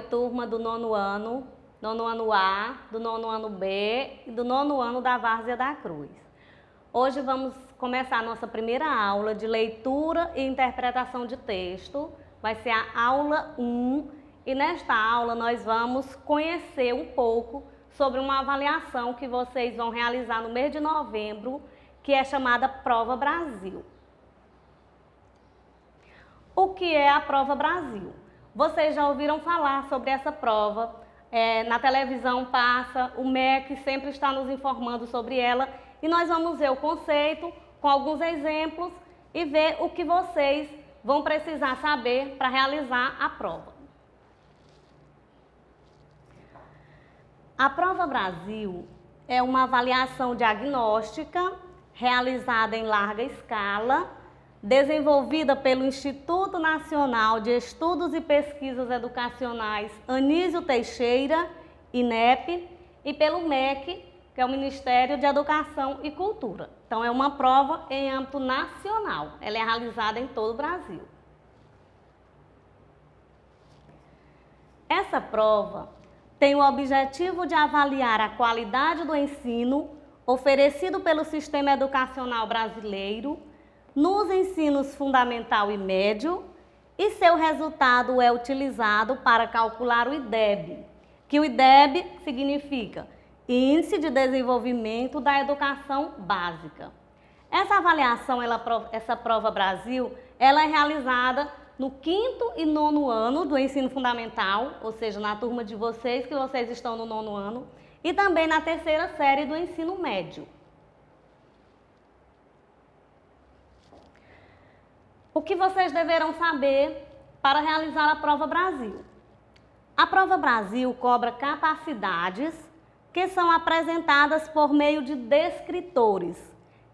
turma do nono ano A, do nono ano B e do nono ano da Várzea da Cruz. Hoje vamos começar a nossa primeira aula de leitura e interpretação de texto. Vai ser a aula 1 e nesta aula nós vamos conhecer um pouco sobre uma avaliação que vocês vão realizar no mês de novembro, que é chamada Prova Brasil. O que é a Prova Brasil? Vocês já ouviram falar sobre essa prova, na televisão passa, o MEC sempre está nos informando sobre ela e nós vamos ver o conceito com alguns exemplos e ver o que vocês vão precisar saber para realizar a prova. A Prova Brasil é uma avaliação diagnóstica realizada em larga escala, desenvolvida pelo Instituto Nacional de Estudos e Pesquisas Educacionais Anísio Teixeira, INEP, e pelo MEC, que é o Ministério de Educação e Cultura. Então, é uma prova em âmbito nacional. Ela é realizada em todo o Brasil. Essa prova tem o objetivo de avaliar a qualidade do ensino oferecido pelo sistema educacional brasileiro nos ensinos fundamental e médio, e seu resultado é utilizado para calcular o IDEB, que o IDEB significa Índice de Desenvolvimento da Educação Básica. Essa avaliação, essa Prova Brasil, ela é realizada no 5º e 9º ano do ensino fundamental, ou seja, na turma de vocês, que vocês estão no 9º ano, e também na 3ª série do ensino médio. O que vocês deverão saber para realizar a Prova Brasil? A Prova Brasil cobra capacidades que são apresentadas por meio de descritores,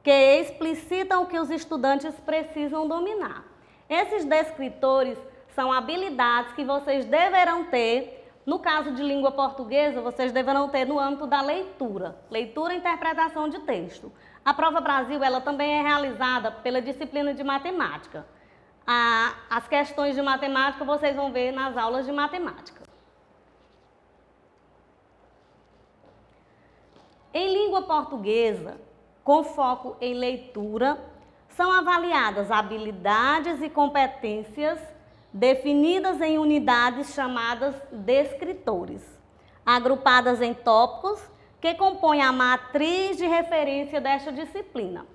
que explicitam o que os estudantes precisam dominar. Esses descritores são habilidades que vocês deverão ter, no caso de língua portuguesa, vocês deverão ter no âmbito da leitura e interpretação de texto. A Prova Brasil, ela também é realizada pela disciplina de matemática. As questões de matemática vocês vão ver nas aulas de matemática. Em língua portuguesa, com foco em leitura, são avaliadas habilidades e competências definidas em unidades chamadas descritores, agrupadas em tópicos que compõem a matriz de referência desta disciplina.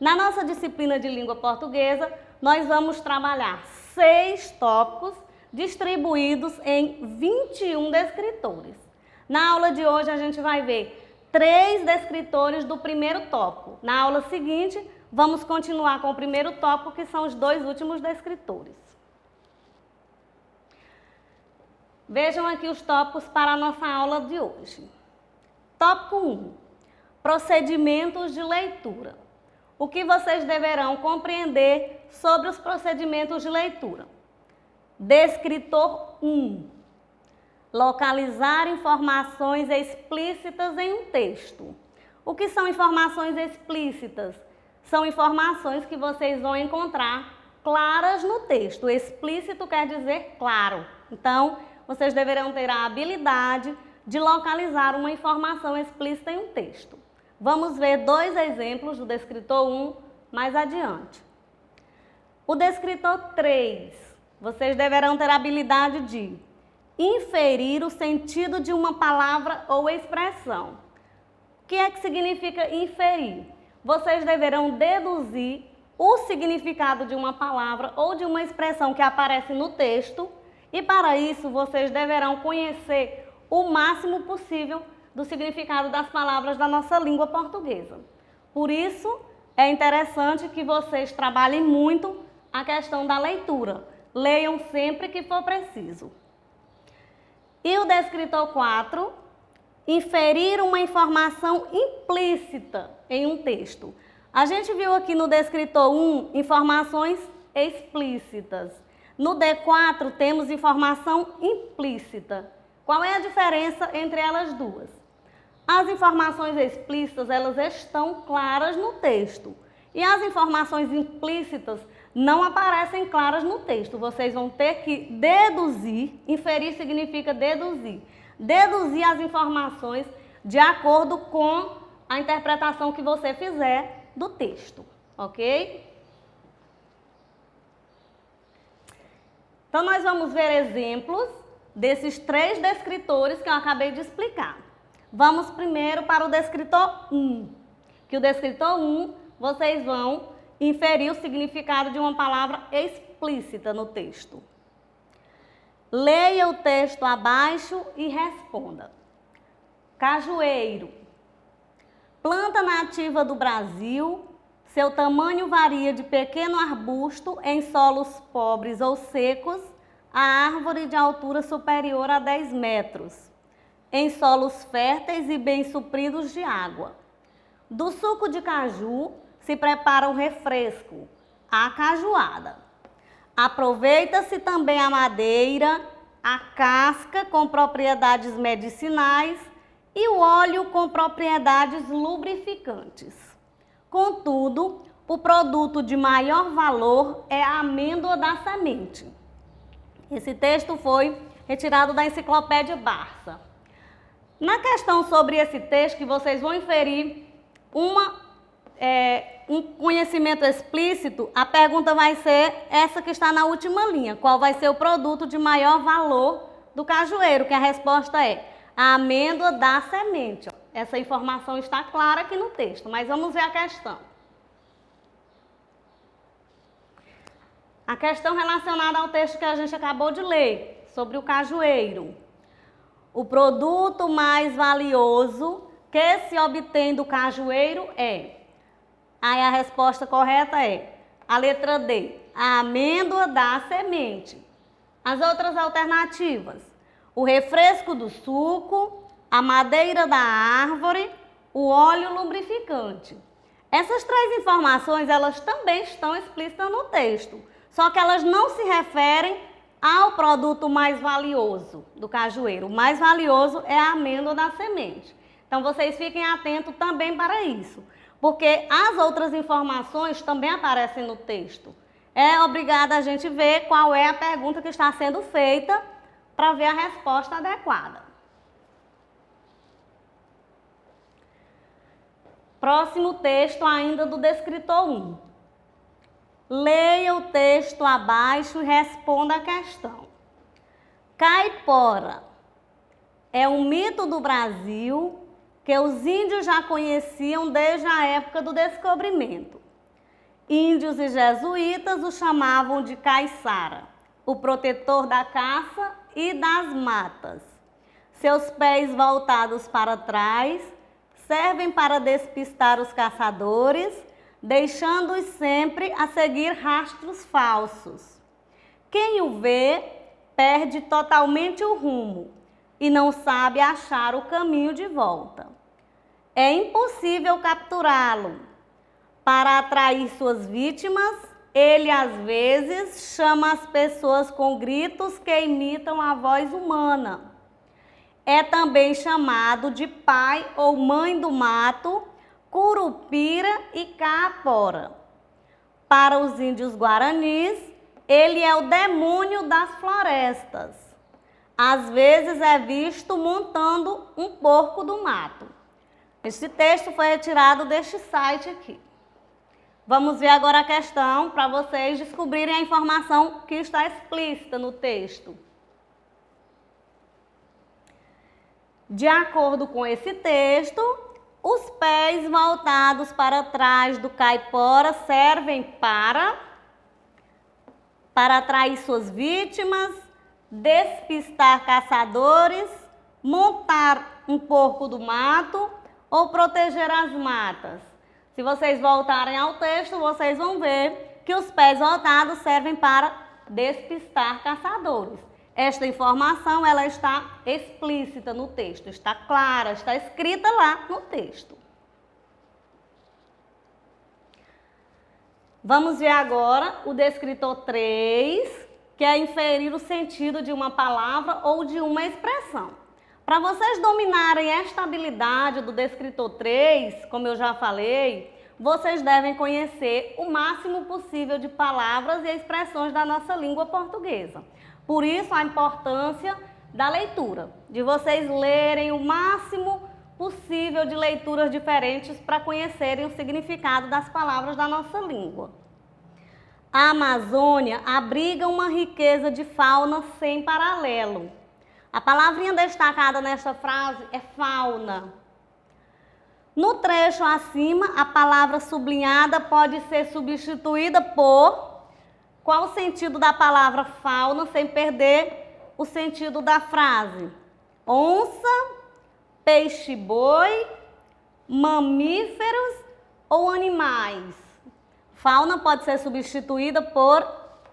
Na nossa disciplina de língua portuguesa, nós vamos trabalhar 6 tópicos distribuídos em 21 descritores. Na aula de hoje, a gente vai ver 3 descritores do primeiro tópico. Na aula seguinte, vamos continuar com o primeiro tópico, que são os 2 últimos descritores. Vejam aqui os tópicos para a nossa aula de hoje. Tópico 1. Procedimentos de leitura. O que vocês deverão compreender sobre os procedimentos de leitura? Descritor 1. Localizar informações explícitas em um texto. O que são informações explícitas? São informações que vocês vão encontrar claras no texto. Explícito quer dizer claro. Então, vocês deverão ter a habilidade de localizar uma informação explícita em um texto. Vamos ver 2 exemplos do descritor 1 mais adiante. O descritor 3, vocês deverão ter a habilidade de inferir o sentido de uma palavra ou expressão. O que é que significa inferir? Vocês deverão deduzir o significado de uma palavra ou de uma expressão que aparece no texto e, para isso, vocês deverão conhecer o máximo possível do significado das palavras da nossa língua portuguesa. Por isso, é interessante que vocês trabalhem muito a questão da leitura. Leiam sempre que for preciso. E o descritor 4, inferir uma informação implícita em um texto. A gente viu aqui no descritor 1 informações explícitas. No D4 temos informação implícita. Qual é a diferença entre elas duas? As informações explícitas, elas estão claras no texto. E as informações implícitas não aparecem claras no texto. Vocês vão ter que deduzir, inferir significa deduzir. Deduzir as informações de acordo com a interpretação que você fizer do texto, ok? Então, nós vamos ver exemplos desses 3 descritores que eu acabei de explicar. Vamos primeiro para o descritor 1, que o descritor 1, vocês vão inferir o significado de uma palavra explícita no texto. Leia o texto abaixo e responda. Cajueiro. Planta nativa do Brasil. Seu tamanho varia de pequeno arbusto em solos pobres ou secos a árvore de altura superior a 10 metros, em solos férteis e bem supridos de água. Do suco de caju se prepara um refresco, a cajuada. Aproveita-se também a madeira, a casca com propriedades medicinais e o óleo com propriedades lubrificantes. Contudo, o produto de maior valor é a amêndoa da semente. Esse texto foi retirado da Enciclopédia Barça. Na questão sobre esse texto, que vocês vão inferir um conhecimento explícito, a pergunta vai ser essa que está na última linha. Qual vai ser o produto de maior valor do cajueiro? Que a resposta é a amêndoa da semente. Essa informação está clara aqui no texto, mas vamos ver a questão. A questão relacionada ao texto que a gente acabou de ler, sobre o cajueiro. O produto mais valioso que se obtém do cajueiro é... Aí a resposta correta é a letra D, a amêndoa da semente. As outras alternativas, o refresco do suco, a madeira da árvore, o óleo lubrificante. Essas 3 informações, elas também estão explícitas no texto, só que elas não se referem ao produto mais valioso do cajueiro. O mais valioso é a amêndoa da semente. Então, vocês fiquem atentos também para isso, porque as outras informações também aparecem no texto. É obrigada a gente ver qual é a pergunta que está sendo feita para ver a resposta adequada. Próximo texto ainda do descritor 1. Leia o texto abaixo e responda a questão. Caipora é um mito do Brasil que os índios já conheciam desde a época do descobrimento. Índios e jesuítas o chamavam de caiçara, o protetor da caça e das matas. Seus pés voltados para trás servem para despistar os caçadores, deixando-os sempre a seguir rastros falsos. Quem o vê perde totalmente o rumo e não sabe achar o caminho de volta. É impossível capturá-lo. Para atrair suas vítimas, ele às vezes chama as pessoas com gritos que imitam a voz humana. É também chamado de pai ou mãe do mato, curupira e caapora. Para os índios guaranis, ele é o demônio das florestas. Às vezes é visto montando um porco do mato. Este texto foi retirado deste site aqui. Vamos ver agora a questão para vocês descobrirem a informação que está explícita no texto. De acordo com esse texto, os pés voltados para trás do caipora servem para atrair suas vítimas, despistar caçadores, montar um porco do mato ou proteger as matas. Se vocês voltarem ao texto, vocês vão ver que os pés voltados servem para despistar caçadores. Esta informação, ela está explícita no texto, está clara, está escrita lá no texto. Vamos ver agora o descritor 3, que é inferir o sentido de uma palavra ou de uma expressão. Para vocês dominarem esta habilidade do descritor 3, como eu já falei, vocês devem conhecer o máximo possível de palavras e expressões da nossa língua portuguesa. Por isso, a importância da leitura, de vocês lerem o máximo possível de leituras diferentes para conhecerem o significado das palavras da nossa língua. A Amazônia abriga uma riqueza de fauna sem paralelo. A palavrinha destacada nesta frase é fauna. No trecho acima, a palavra sublinhada pode ser substituída por qual o sentido da palavra fauna sem perder o sentido da frase? Onça, peixe-boi, mamíferos ou animais? Fauna pode ser substituída por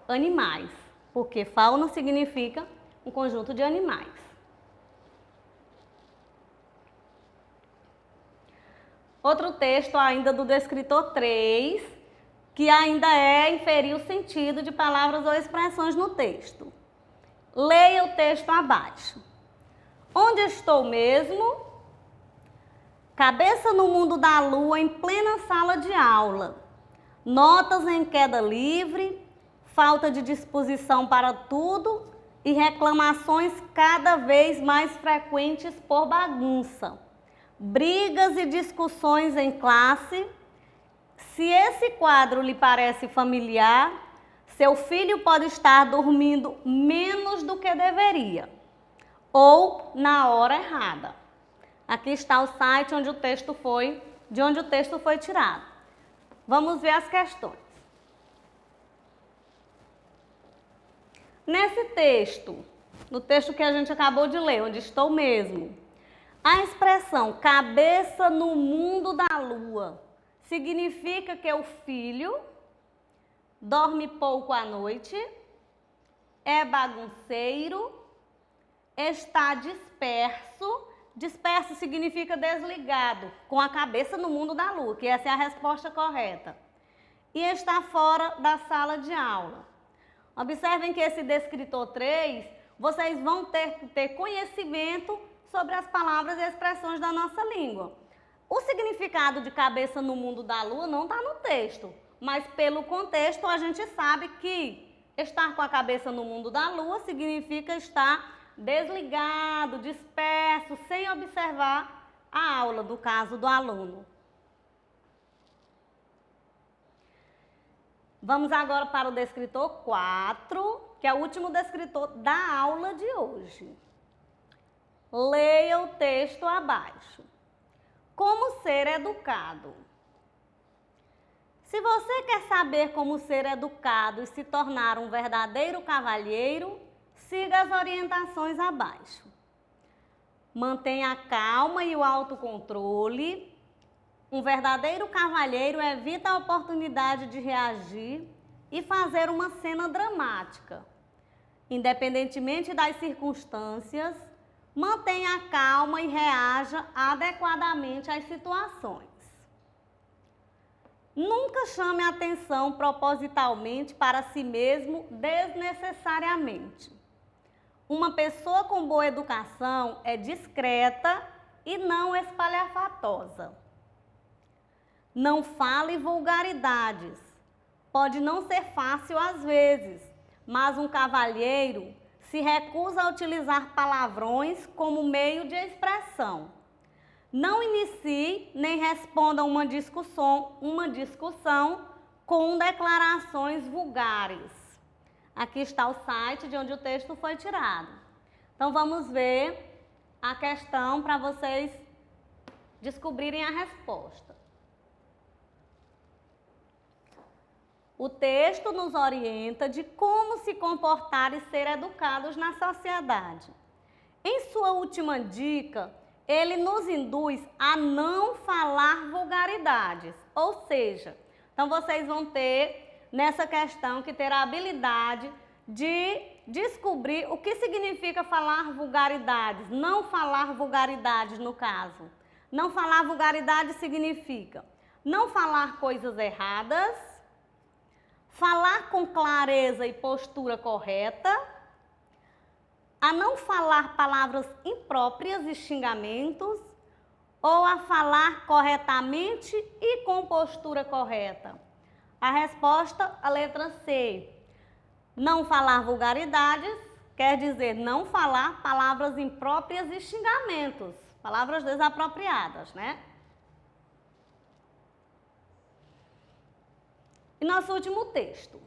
animais, porque fauna significa um conjunto de animais. Outro texto ainda do descritor 3, que ainda é inferir o sentido de palavras ou expressões no texto. Leia o texto abaixo. Onde estou mesmo? Cabeça no mundo da lua em plena sala de aula. Notas em queda livre, falta de disposição para tudo e reclamações cada vez mais frequentes por bagunça. Brigas e discussões em classe. Se esse quadro lhe parece familiar, seu filho pode estar dormindo menos do que deveria ou na hora errada. Aqui está o site de onde o texto foi tirado. Vamos ver as questões. Nesse texto, no texto que a gente acabou de ler, onde estou mesmo, a expressão cabeça no mundo da lua significa que o filho dorme pouco à noite, é bagunceiro, está disperso. Disperso significa desligado, com a cabeça no mundo da lua, que essa é a resposta correta. E está fora da sala de aula. Observem que esse descritor 3, vocês vão ter conhecimento sobre as palavras e expressões da nossa língua. O significado de cabeça no mundo da lua não está no texto, mas pelo contexto a gente sabe que estar com a cabeça no mundo da lua significa estar desligado, disperso, sem observar a aula, no caso do aluno. Vamos agora para o descritor 4, que é o último descritor da aula de hoje. Leia o texto abaixo. Como ser educado? Se você quer saber como ser educado e se tornar um verdadeiro cavalheiro, siga as orientações abaixo. Mantenha a calma e o autocontrole. Um verdadeiro cavalheiro evita a oportunidade de reagir e fazer uma cena dramática. Independentemente das circunstâncias, mantenha a calma e reaja adequadamente às situações. Nunca chame a atenção propositalmente para si mesmo desnecessariamente. Uma pessoa com boa educação é discreta e não espalhafatosa. Não fale vulgaridades. Pode não ser fácil às vezes, mas um cavalheiro se recusa a utilizar palavrões como meio de expressão. Não inicie nem responda uma discussão com declarações vulgares. Aqui está o site de onde o texto foi tirado. Então, vamos ver a questão para vocês descobrirem a resposta. O texto nos orienta de como se comportar e ser educados na sociedade. Em sua última dica, ele nos induz a não falar vulgaridades. Ou seja, então vocês vão ter nessa questão que ter a habilidade de descobrir o que significa falar vulgaridades, não falar vulgaridades no caso. Não falar vulgaridades significa não falar coisas erradas, falar com clareza e postura correta, a não falar palavras impróprias e xingamentos, ou a falar corretamente e com postura correta? A resposta, a letra C. Não falar vulgaridades, quer dizer não falar palavras impróprias e xingamentos, palavras desapropriadas, né? E nosso último texto,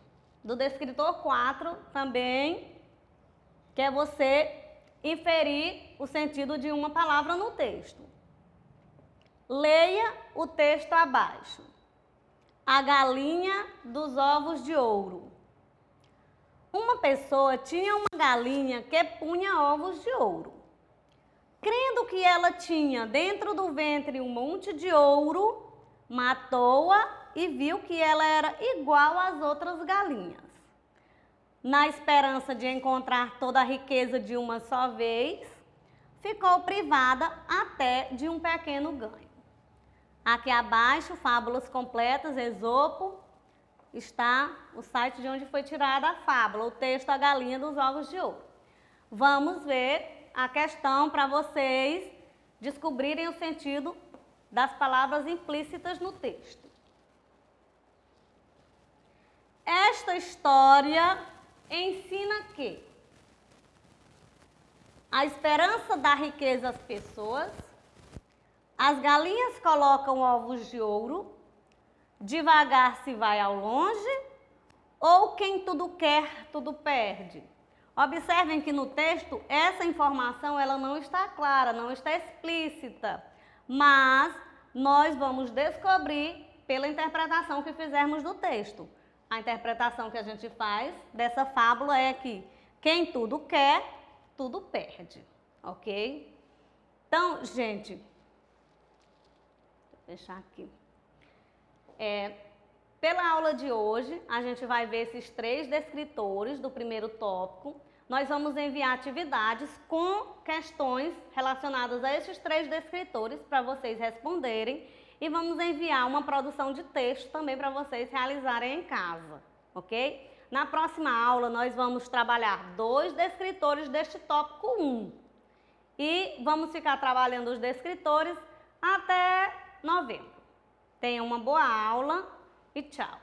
do descritor 4, também quer você inferir o sentido de uma palavra no texto. Leia o texto abaixo. A galinha dos ovos de ouro. Uma pessoa tinha uma galinha que punha ovos de ouro. Crendo que ela tinha dentro do ventre um monte de ouro, matou-a e viu que ela era igual às outras galinhas. Na esperança de encontrar toda a riqueza de uma só vez, ficou privada até de um pequeno ganho. Aqui abaixo, fábulas completas, Esopo, está o site de onde foi tirada a fábula, o texto A Galinha dos Ovos de Ouro. Vamos ver a questão para vocês descobrirem o sentido das palavras implícitas no texto. Esta história ensina que a esperança dá riqueza às pessoas, as galinhas colocam ovos de ouro, devagar se vai ao longe, ou quem tudo quer, tudo perde. Observem que no texto essa informação ela não está clara, não está explícita, mas nós vamos descobrir pela interpretação que fizermos do texto. A interpretação que a gente faz dessa fábula é que quem tudo quer, tudo perde, ok? Então, gente, vou fechar aqui. Pela aula de hoje, a gente vai ver esses 3 descritores do primeiro tópico. Nós vamos enviar atividades com questões relacionadas a esses 3 descritores para vocês responderem. E vamos enviar uma produção de texto também para vocês realizarem em casa, ok? Na próxima aula, nós vamos trabalhar 2 descritores deste tópico 1. E vamos ficar trabalhando os descritores até novembro. Tenham uma boa aula e tchau!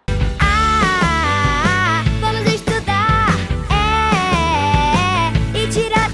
Vamos estudar, e tirar